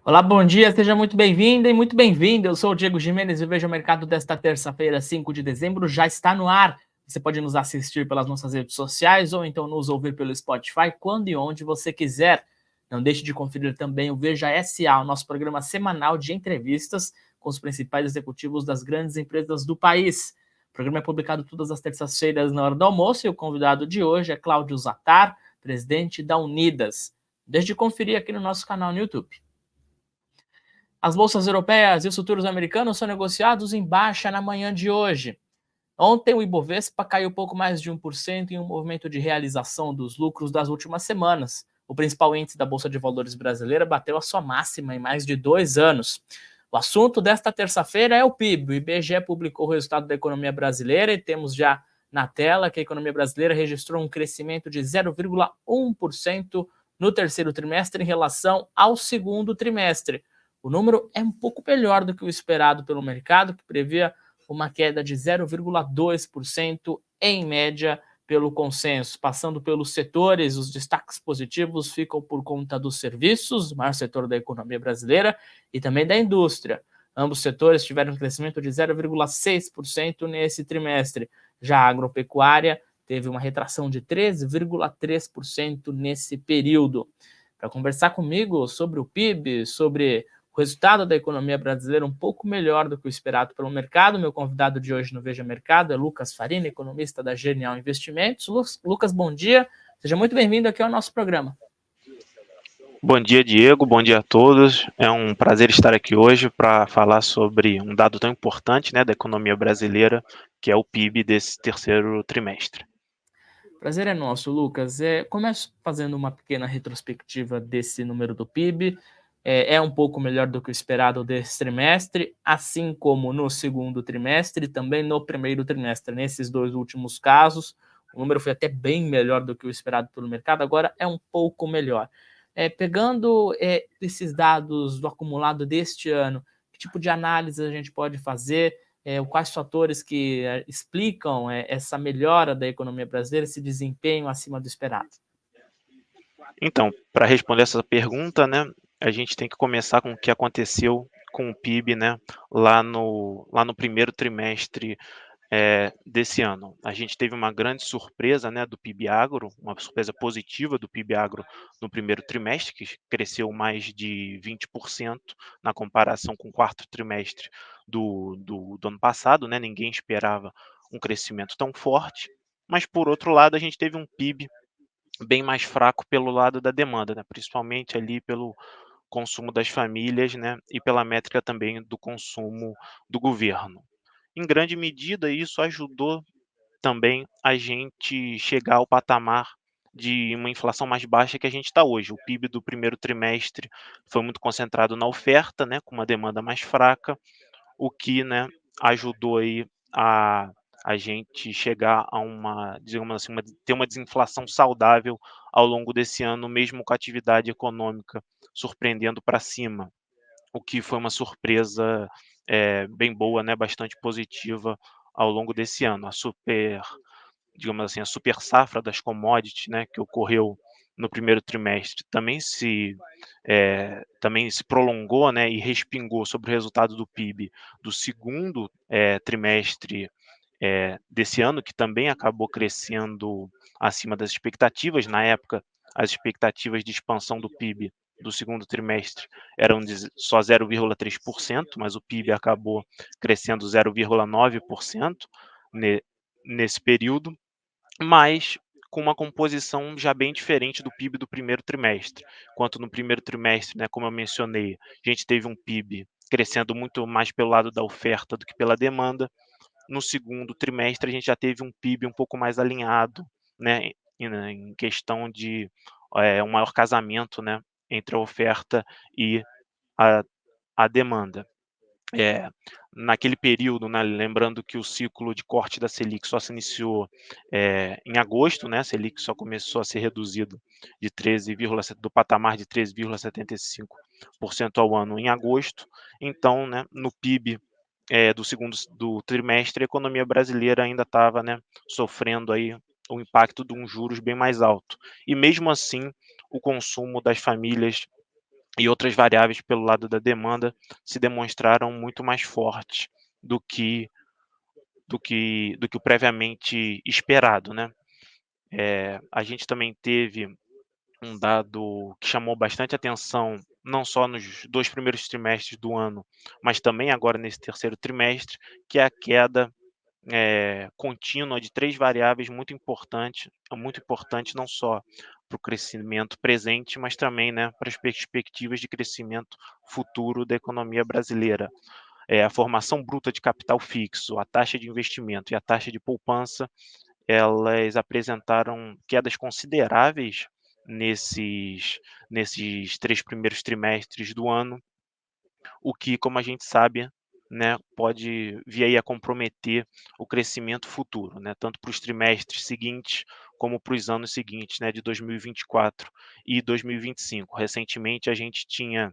Olá, bom dia, seja muito bem-vinda e muito bem-vindo. Eu sou o Diego Gimenez e o Veja Mercado desta terça-feira, 5 de dezembro, já está no ar. Você pode nos assistir pelas nossas redes sociais ou então nos ouvir pelo Spotify, quando e onde você quiser. Não deixe de conferir também o Veja SA, o nosso programa semanal de entrevistas com os principais executivos das grandes empresas do país. O programa é publicado todas as terças-feiras na hora do almoço e o convidado de hoje é Cláudio Zattar, presidente da Unidas. Deixe de conferir aqui no nosso canal no YouTube. As bolsas europeias e os futuros americanos são negociados em baixa na manhã de hoje. Ontem, o Ibovespa caiu pouco mais de 1% em um movimento de realização dos lucros das últimas semanas. O principal índice da Bolsa de Valores brasileira bateu a sua máxima em mais de 2 anos. O assunto desta terça-feira é o PIB. O IBGE publicou o resultado da economia brasileira e temos já na tela que a economia brasileira registrou um crescimento de 0,1% no terceiro trimestre em relação ao segundo trimestre. O número é um pouco melhor do que o esperado pelo mercado, que previa uma queda de 0,2% em média pelo consenso. Passando pelos setores, os destaques positivos ficam por conta dos serviços, o maior setor da economia brasileira, e também da indústria. Ambos setores tiveram um crescimento de 0,6% nesse trimestre. Já a agropecuária teve uma retração de 13,3% nesse período. Para conversar comigo sobre o PIB, sobre o resultado da economia brasileira um pouco melhor do que o esperado pelo mercado. Meu convidado de hoje no Veja Mercado é Lucas Farina, economista da Genial Investimentos. Lucas, bom dia. Seja muito bem-vindo aqui ao nosso programa. Bom dia, Diego. Bom dia a todos. É um prazer estar aqui hoje para falar sobre um dado tão importante, da economia brasileira, que é o PIB desse terceiro trimestre. Prazer é nosso, Lucas. Começo fazendo uma pequena retrospectiva desse número do PIB. É um pouco melhor do que o esperado desse trimestre, assim como no segundo trimestre e também no primeiro trimestre. Nesses dois últimos casos, o número foi até bem melhor do que o esperado pelo mercado, agora é um pouco melhor. Pegando esses dados do acumulado deste ano, que tipo de análise a gente pode fazer? Quais fatores que explicam essa melhora da economia brasileira, esse desempenho acima do esperado? Então, para responder essa pergunta, a gente tem que começar com o que aconteceu com o PIB, lá no primeiro trimestre desse ano. A gente teve uma grande surpresa, do PIB agro, uma surpresa positiva do PIB agro no primeiro trimestre, que cresceu mais de 20% na comparação com o quarto trimestre do ano passado, Ninguém esperava um crescimento tão forte, mas por outro lado a gente teve um PIB bem mais fraco pelo lado da demanda, principalmente ali pelo consumo das famílias, e pela métrica também do consumo do governo. Em grande medida, isso ajudou também a gente chegar ao patamar de uma inflação mais baixa que a gente está hoje. O PIB do primeiro trimestre foi muito concentrado na oferta, com uma demanda mais fraca, o que, ajudou aí a, a gente chegar a uma, digamos assim, ter uma desinflação saudável ao longo desse ano, mesmo com a atividade econômica surpreendendo para cima, o que foi uma surpresa bem boa, bastante positiva ao longo desse ano. Digamos assim, a super safra das commodities, que ocorreu no primeiro trimestre, também se prolongou, e respingou sobre o resultado do PIB do segundo trimestre desse ano, que também acabou crescendo acima das expectativas. Na época, as expectativas de expansão do PIB do segundo trimestre eram de só 0,3%, mas o PIB acabou crescendo 0,9% nesse período, mas com uma composição já bem diferente do PIB do primeiro trimestre. Enquanto no primeiro trimestre, como eu mencionei, a gente teve um PIB crescendo muito mais pelo lado da oferta do que pela demanda. No segundo trimestre, a gente já teve um PIB um pouco mais alinhado, em questão de um maior casamento, entre a oferta e a, a demanda. Naquele período, lembrando que o ciclo de corte da Selic só se iniciou em agosto, a Selic só começou a ser reduzido do patamar de 13,75% ao ano em agosto. Então, no PIB do trimestre, a economia brasileira ainda estava sofrendo aí o impacto de um juros bem mais alto. E mesmo assim, o consumo das famílias e outras variáveis pelo lado da demanda se demonstraram muito mais fortes do que o previamente esperado, né. A gente também teve um dado que chamou bastante atenção, não só nos 2 primeiros trimestres do ano, mas também agora nesse terceiro trimestre, que é a queda, contínua de 3 variáveis muito importante não só para o crescimento presente, mas também, né, para as perspectivas de crescimento futuro da economia brasileira. A formação bruta de capital fixo, a taxa de investimento e a taxa de poupança, elas apresentaram quedas consideráveis nesses nesses 3 primeiros trimestres do ano, o que, como a gente sabe, né, pode vir aí a comprometer o crescimento futuro, né, tanto para os trimestres seguintes, como para os anos seguintes, né, de 2024 e 2025. Recentemente a gente tinha,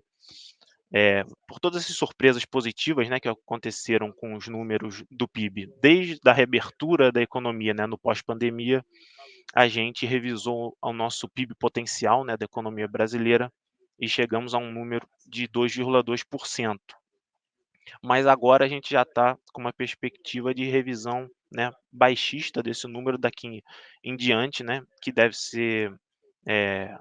por todas essas surpresas positivas, né, que aconteceram com os números do PIB, desde a reabertura da economia, né, no pós-pandemia, a gente revisou o nosso PIB potencial, né, da economia brasileira e chegamos a um número de 2,2%. Mas agora a gente já está com uma perspectiva de revisão, né, baixista desse número daqui em diante, né, que eh,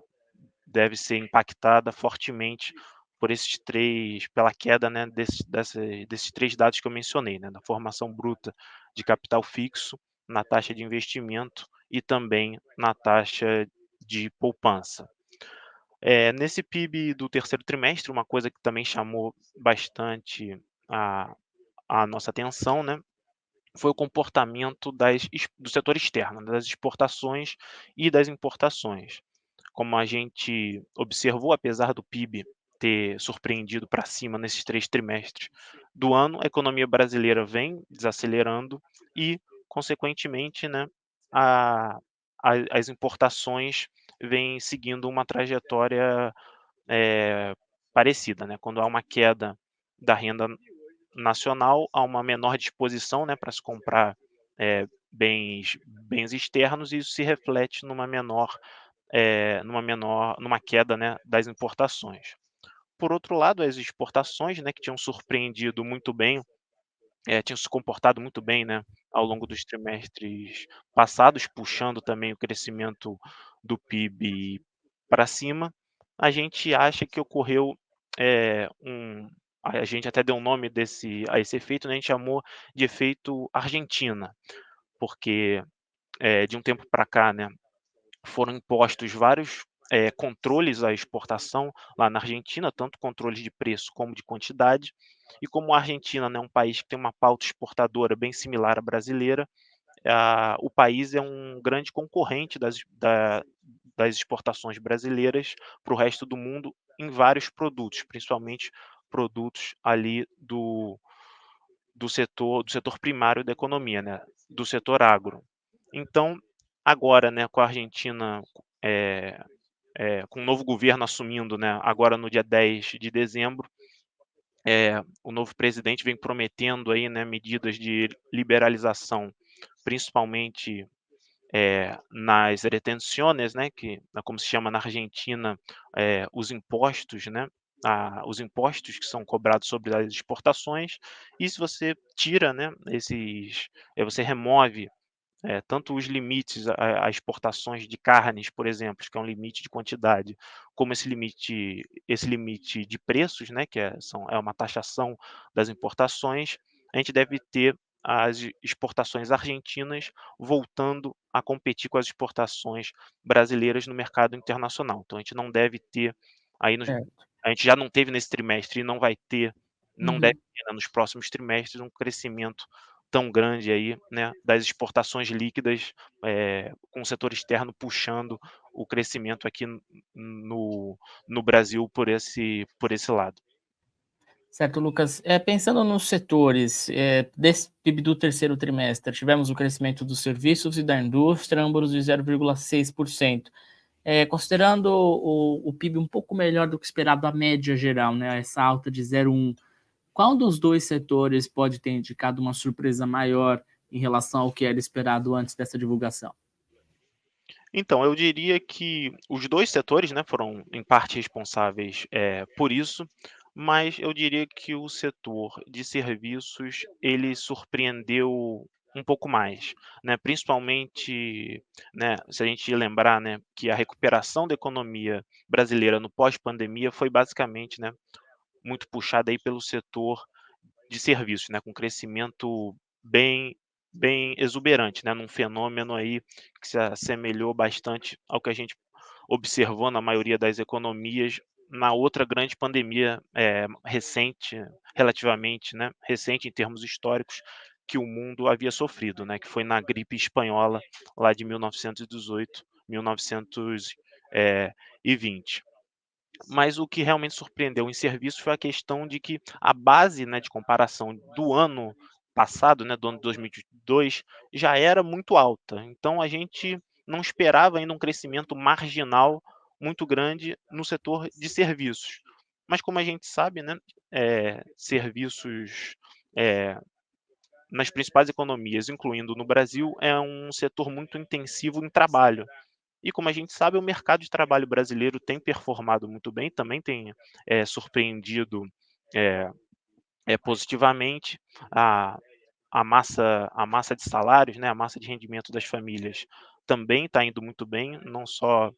deve ser impactada fortemente por esses 3 pela queda, né, desses 3 dados que eu mencionei, né, da formação bruta de capital fixo, na taxa de investimento e também na taxa de poupança. Nesse PIB do terceiro trimestre, uma coisa que também chamou bastante a nossa atenção, né, foi o comportamento do setor externo, né, das exportações e das importações. Como a gente observou, apesar do PIB ter surpreendido para cima nesses 3 trimestres do ano, a economia brasileira vem desacelerando e, consequentemente, né, a as importações vêm seguindo uma trajetória, eh, parecida, né. Quando há uma queda da renda nacional, há uma menor disposição, né, para se comprar, bens externos, e isso se reflete numa queda, né, das importações. Por outro lado, as exportações, né, que tinham surpreendido muito bem, tinham se comportado muito bem, né, ao longo dos trimestres passados, puxando também o crescimento do PIB para cima. A gente acha que ocorreu, a gente até deu um nome a esse efeito, né, a gente chamou de efeito Argentina, porque, de um tempo para cá, né, foram impostos vários, controles à exportação lá na Argentina, tanto controles de preço como de quantidade, e como a Argentina, né, é um país que tem uma pauta exportadora bem similar à brasileira, o país é um grande concorrente das exportações brasileiras para o resto do mundo em vários produtos, principalmente produtos ali do setor primário da economia, né, do setor agro. Então, agora, né, com a Argentina, eh com o novo governo assumindo, né, agora no dia 10 de dezembro, o novo presidente vem prometendo aí, né, medidas de liberalização, principalmente, nas retenciones, né, que é como se chama na Argentina, os impostos, né, os impostos que são cobrados sobre as exportações, e se você tira, né, você remove tanto os limites a exportações de carnes, por exemplo, que é um limite de quantidade, como esse limite de preços, né, que é uma taxação das importações, a gente deve ter as exportações argentinas voltando a competir com as exportações brasileiras no mercado internacional. Então a gente não deve ter aí nos Certo. a gente já não teve nesse trimestre e não deve Uhum. ter, né, nos próximos trimestres um crescimento tão grande aí, né, das exportações líquidas, com o setor externo puxando o crescimento aqui no Brasil por esse lado. Certo, Lucas. Pensando nos setores, desse PIB do terceiro trimestre, tivemos o crescimento dos serviços e da indústria, ambos de 0,6%. Considerando o PIB um pouco melhor do que esperado, a média geral, né, essa alta de 0,1, qual dos dois setores pode ter indicado uma surpresa maior em relação ao que era esperado antes dessa divulgação? Então, eu diria que os 2 setores, né, foram em parte responsáveis, por isso, mas eu diria que o setor de serviços, ele surpreendeu um pouco mais, né, principalmente, né, se a gente lembrar, né, que a recuperação da economia brasileira no pós-pandemia foi basicamente, né, muito puxada aí pelo setor de serviços, né, com crescimento bem bem exuberante, né, num fenômeno aí que se assemelhou bastante ao que a gente observou na maioria das economias na outra grande pandemia, recente, relativamente, né, recente em termos históricos, que o mundo havia sofrido, né, que foi na gripe espanhola lá de 1918, 1920. Mas o que realmente surpreendeu em serviços foi a questão de que a base, né, de comparação do ano passado, né, do ano de 2022, já era muito alta. Então a gente não esperava ainda um crescimento marginal muito grande no setor de serviços. Mas como a gente sabe, né, serviços, eh, nas principais economias, incluindo no Brasil, é um setor muito intensivo em trabalho. E como a gente sabe, o mercado de trabalho brasileiro tem performado muito bem, também tem, surpreendido, eh positivamente. A a massa de salários, né, a massa de rendimento das famílias também está indo muito bem, não só,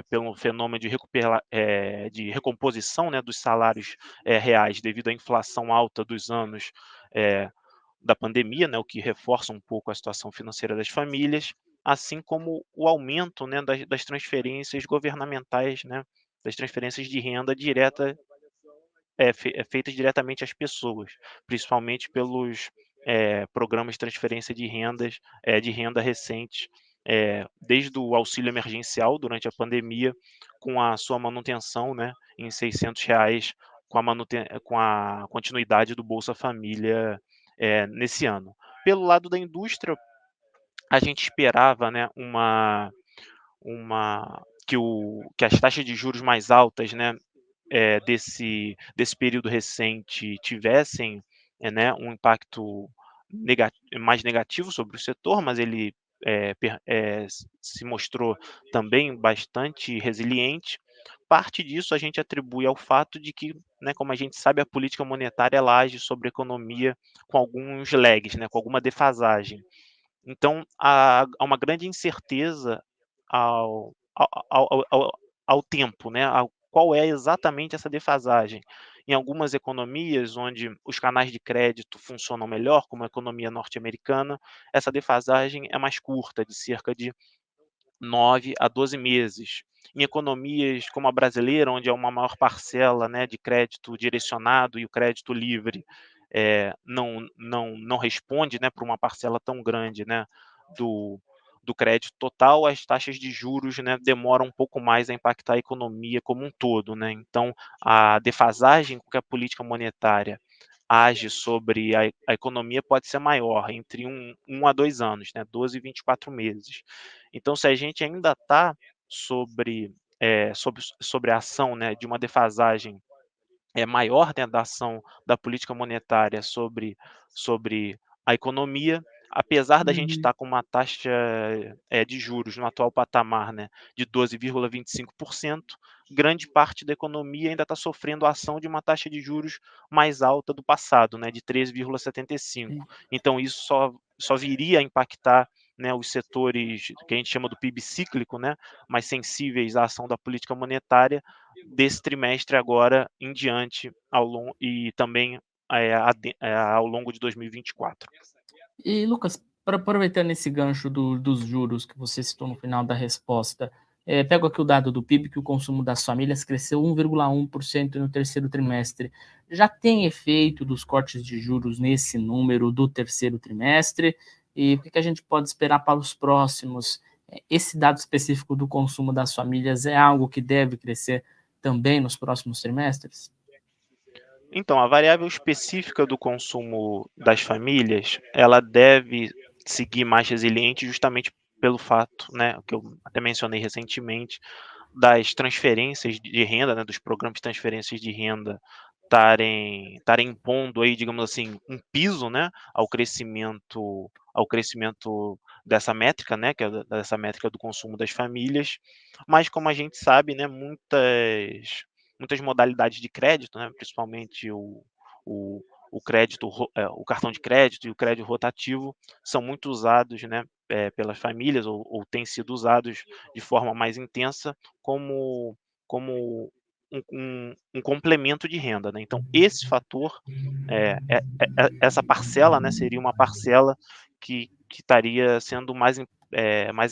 pelo fenômeno de recomposição, né, dos salários, reais devido à inflação alta dos anos, eh, da pandemia, né, o que reforça um pouco a situação financeira das famílias, assim como o aumento, né, das transferências governamentais, né, das transferências de renda direta, feitas diretamente às pessoas, principalmente pelos, programas de transferência de renda recentes, desde o auxílio emergencial durante a pandemia, com a sua manutenção, né, em R$ 600, com a continuidade do Bolsa Família, nesse ano. Pelo lado da indústria, a gente esperava, né, uma que as taxas de juros mais altas, né, desse período recente tivessem, né, um impacto mais negativo sobre o setor, mas ele, se mostrou também bastante resiliente. Parte disso a gente atribui ao fato de que, né, como a gente sabe, a política monetária ela age sobre a economia com alguns lags, né, com alguma defasagem. Então há uma grande incerteza ao tempo, né, ao qual é exatamente essa defasagem. Em algumas economias onde os canais de crédito funcionam melhor, como a economia norte-americana, essa defasagem é mais curta, de cerca de 9 a 12 meses. Em economias como a brasileira, onde é uma maior parcela, né, de crédito direcionado e o crédito livre, não responde, né, para uma parcela tão grande, né, do do crédito total, as taxas de juros, né, demoram um pouco mais a impactar a economia como um todo, né. Então, a defasagem com que a política monetária age sobre a economia pode ser maior, entre 1 a 2 anos, né, 12 e 24 meses. Então, se a gente ainda está sobre a ação, né, de uma defasagem maior, né, da ação da política monetária sobre a economia, apesar da gente Uhum. estar com uma taxa, de juros no atual patamar, né, de 12,25%, grande parte da economia ainda está sofrendo a ação de uma taxa de juros mais alta do passado, né, de 13,75. Sim. Então isso só viria a impactar, né, os setores que a gente chama do PIB cíclico, né, mais sensíveis à ação da política monetária, desse trimestre agora em diante e também, ao longo de 2024. E Lucas, aproveitando esse gancho dos juros que você citou no final da resposta, pego aqui o dado do PIB que o consumo das famílias cresceu 1,1% no terceiro trimestre. Já tem efeito dos cortes de juros nesse número do terceiro trimestre? E o que que a gente pode esperar para os próximos? Esse dado específico do consumo das famílias é algo que deve crescer também nos próximos trimestres? Então, a variável específica do consumo das famílias, ela deve seguir mais resiliente justamente pelo fato, né, que eu até mencionei recentemente, das transferências de renda, né, dos programas de transferências de renda estarem impondo aí, digamos assim, um piso, né, ao crescimento dessa métrica, né, que é dessa métrica do consumo das famílias, mas como a gente sabe, né, muitas modalidades de crédito, né, principalmente o o crédito o cartão de crédito e o crédito rotativo são muito usados, né, pelas famílias ou têm sido usados de forma mais intensa como um complemento de renda, né. Então esse fator, essa parcela, né, seria uma parcela que estaria sendo mais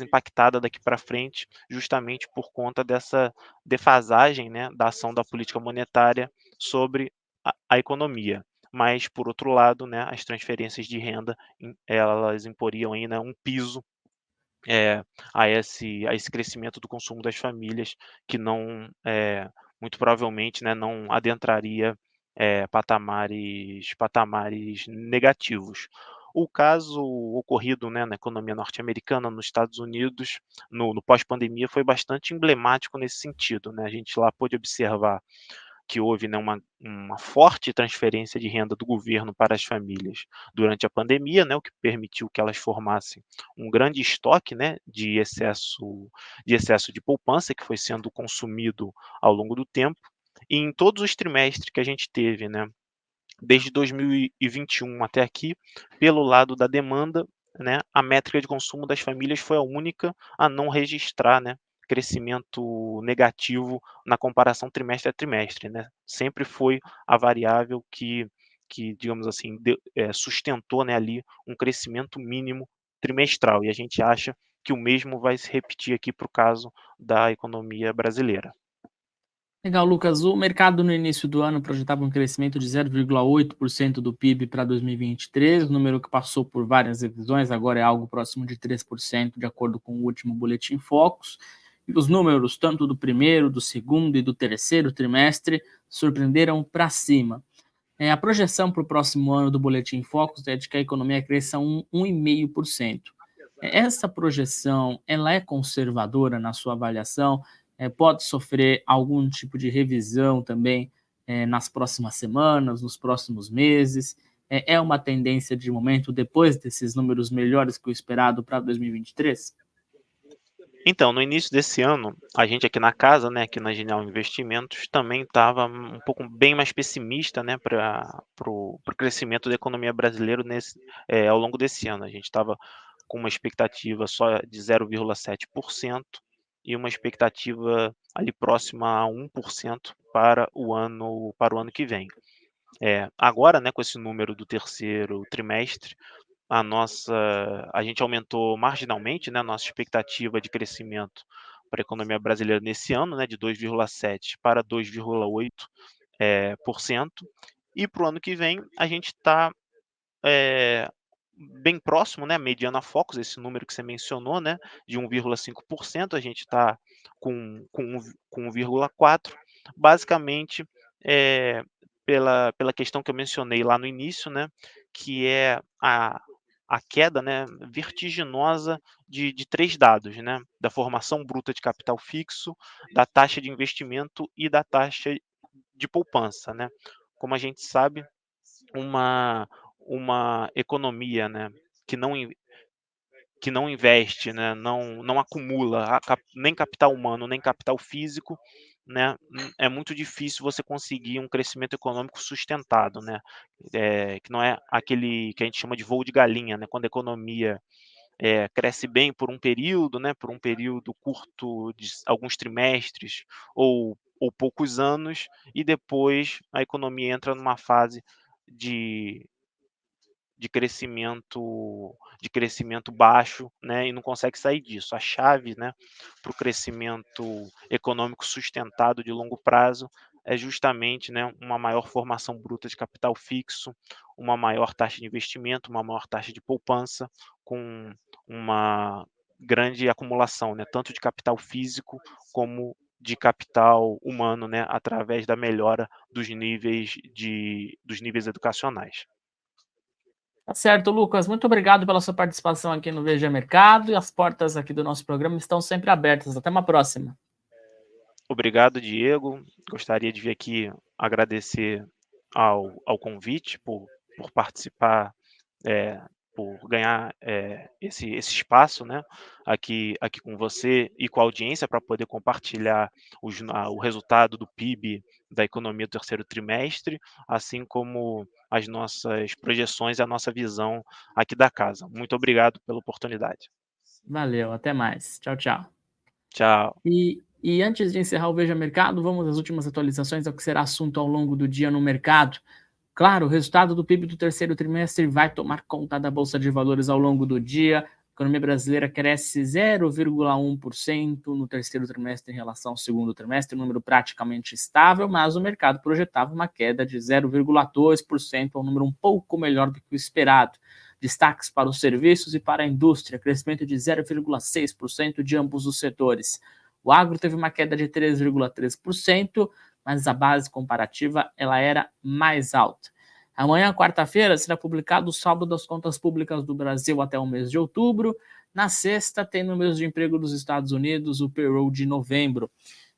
impactada daqui para frente, justamente por conta dessa defasagem, né, da ação da política monetária sobre a economia. Mas, por outro lado, né, as transferências de renda, elas imporiam ainda um piso, eh, a esse crescimento do consumo das famílias, que não, muito provavelmente, né, não adentraria, patamares negativos. O caso ocorrido, né, na economia norte-americana, nos Estados Unidos, no pós-pandemia, foi bastante emblemático nesse sentido, né. A gente lá pôde observar que houve, né, uma forte transferência de renda do governo para as famílias durante a pandemia, né, o que permitiu que elas formassem um grande estoque, né, de excesso de poupança que foi sendo consumido ao longo do tempo. E em todos os trimestres que a gente teve, né, desde 2021 até aqui, pelo lado da demanda, né, a métrica de consumo das famílias foi a única a não registrar, né, crescimento negativo na comparação trimestre a trimestre, né. Sempre foi a variável que digamos assim, sustentou, né, ali um crescimento mínimo trimestral, e a gente acha que o mesmo vai se repetir aqui para o caso da economia brasileira. Legal, Lucas. O mercado no início do ano projetava um crescimento de 0,8% do PIB para 2023, número que passou por várias revisões, agora é algo próximo de 3%, de acordo com o último Boletim Focus. E os números, tanto do primeiro, do segundo e do terceiro trimestre, surpreenderam para cima. A projeção para o próximo ano do Boletim Focus é de que a economia cresça 1,5%. Essa projeção, ela é conservadora na sua avaliação? Pode sofrer algum tipo de revisão também, nas próximas semanas, nos próximos meses? É uma tendência de momento depois desses números melhores que o esperado para 2023? Então, no início desse ano, a gente aqui na casa, né, aqui na Genial Investimentos, também estava um pouco bem mais pessimista, né, para o crescimento da economia brasileira ao longo desse ano. A gente estava com uma expectativa só de 0,7% e uma expectativa ali próxima a 1% para o ano que vem. Agora, né, com esse número do terceiro trimestre, a gente aumentou marginalmente, né, a nossa expectativa de crescimento para a economia brasileira nesse ano, né, de 2,7 para 2,8 por cento. E para o ano que vem a gente está bem próximo, né, mediana Focus, esse número que você mencionou, né, de 1,5%, a gente está com 1,4, basicamente, pela questão que eu mencionei lá no início, né, que é a queda, né, vertiginosa de 3 dados, né, da formação bruta de capital fixo, da taxa de investimento e da taxa de poupança, né. Como a gente sabe, uma uma economia, né, que não investe, né, não acumula nem capital humano, nem capital físico, né, é muito difícil você conseguir um crescimento econômico sustentado, né, que não é aquele que a gente chama de voo de galinha, né, quando a economia, cresce bem por um período, né, por um período curto de alguns trimestres ou poucos anos, e depois a economia entra numa fase de de crescimento baixo, né, e não consegue sair disso. A chave, né, para o crescimento econômico sustentado de longo prazo é justamente, né, uma maior formação bruta de capital fixo, uma maior taxa de investimento, uma maior taxa de poupança, com uma grande acumulação, né, tanto de capital físico como de capital humano, né, através da melhora dos níveis educacionais. Tá certo, Lucas. Muito obrigado pela sua participação aqui no Veja Mercado, e as portas aqui do nosso programa estão sempre abertas. Até uma próxima. Obrigado, Diego. Gostaria de vir aqui agradecer ao convite por participar, por ganhar esse espaço, né, aqui com você e com a audiência para poder compartilhar o resultado do PIB da economia do terceiro trimestre, assim como as nossas projeções e a nossa visão aqui da casa. Muito obrigado pela oportunidade. Valeu, até mais. Tchau, tchau. Tchau. E antes de encerrar o Veja Mercado, vamos às últimas atualizações ao que será assunto ao longo do dia no mercado. Claro, o resultado do PIB do terceiro trimestre vai tomar conta da Bolsa de Valores ao longo do dia. A economia brasileira cresce 0,1% no terceiro trimestre em relação ao segundo trimestre, um número praticamente estável, mas o mercado projetava uma queda de 0,2%, um número um pouco melhor do que o esperado. Destaques para os serviços e para a indústria, crescimento de 0,6% de ambos os setores. O agro teve uma queda de 3,3%, mas a base comparativa ela era mais alta. Amanhã, quarta-feira, será publicado o saldo das contas públicas do Brasil até o mês de outubro. Na sexta, tem números de emprego dos Estados Unidos, o payroll de novembro.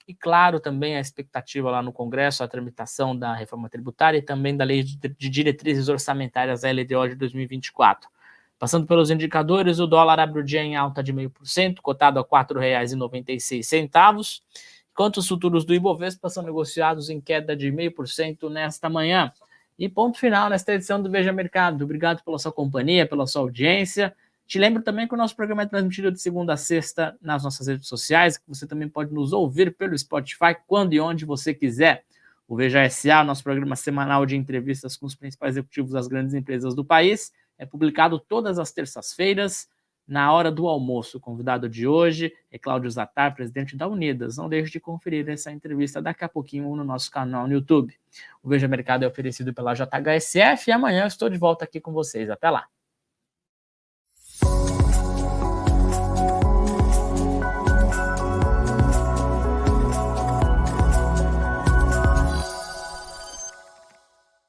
E, claro, também a expectativa lá no Congresso, a tramitação da reforma tributária e também da Lei de Diretrizes Orçamentárias, a LDO de 2024. Passando pelos indicadores, o dólar abre o dia em alta de 0,5%, cotado a R$ 4,96, enquanto os futuros do Ibovespa são negociados em queda de 0,5% nesta manhã. E ponto final nesta edição do Veja Mercado. Obrigado pela sua companhia, pela sua audiência. Te lembro também que o nosso programa é transmitido de segunda a sexta nas nossas redes sociais, que você também pode nos ouvir pelo Spotify quando e onde você quiser. O Veja SA, nosso programa semanal de entrevistas com os principais executivos das grandes empresas do país, é publicado todas as terças-feiras, na hora do almoço. O convidado de hoje é Cláudio Zattar, presidente da Unidas. Não deixe de conferir essa entrevista daqui a pouquinho no nosso canal no YouTube. O Veja Mercado é oferecido pela JHSF e amanhã eu estou de volta aqui com vocês. Até lá!